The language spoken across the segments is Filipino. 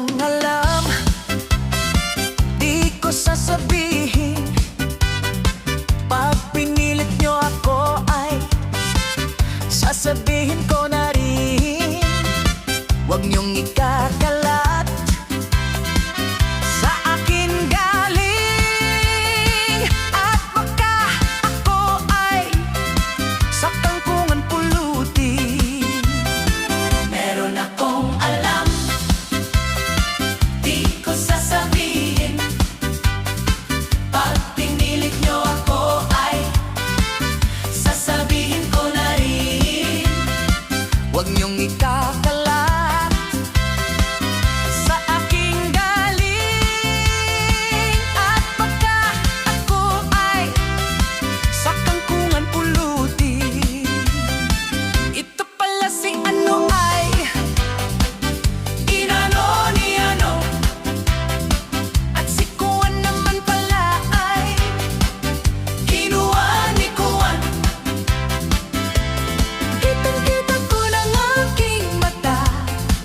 akong alam, di ko sasabihin. Pag pinilit nyo ako ay sasabihin ko na rin. Huwag niyong ikakalat, sa akin galing. At baka ako ay sa kangkungan pulutin. Meron akong alam, di ko sasabihin. Pag pinilit nyo ako ay sasabihin ko na rin. Huwag niyong ikakalat, sa aking galing. At baka ako ay sa kangkungan pulutin. Ito pala si ano ay inano ni ano, at si Kuwan naman pala ay kinuha ni Kuwan. Kitang-kita ko ng aking mata,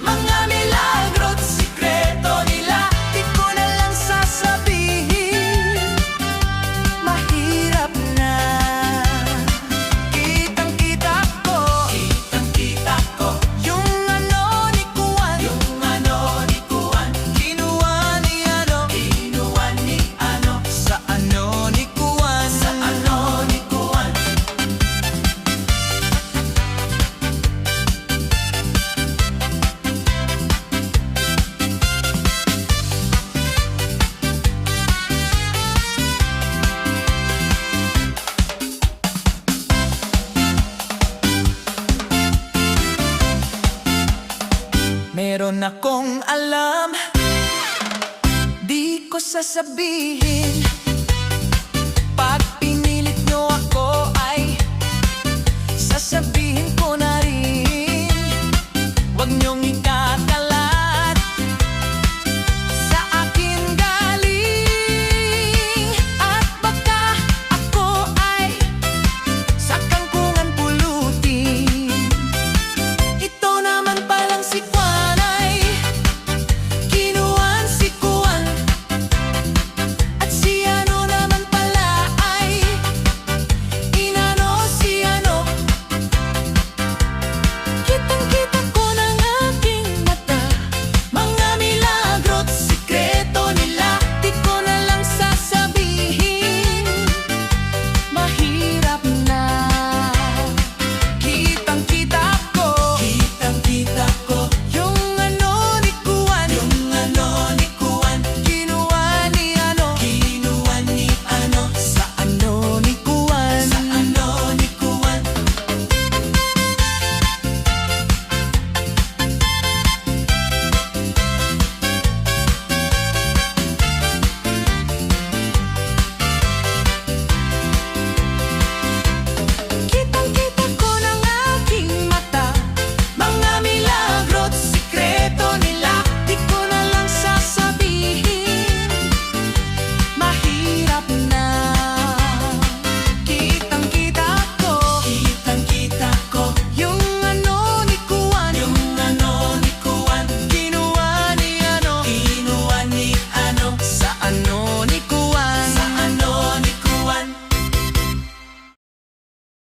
mga milagro't sikreto nila. Di ko na lang sasabihin, mahirap na. Kitang-kita ko yung ano ni Kuwan, kinuha ni ano, sa ano ni Kuwan. Meron akong alam, di ko sasabihin. Pag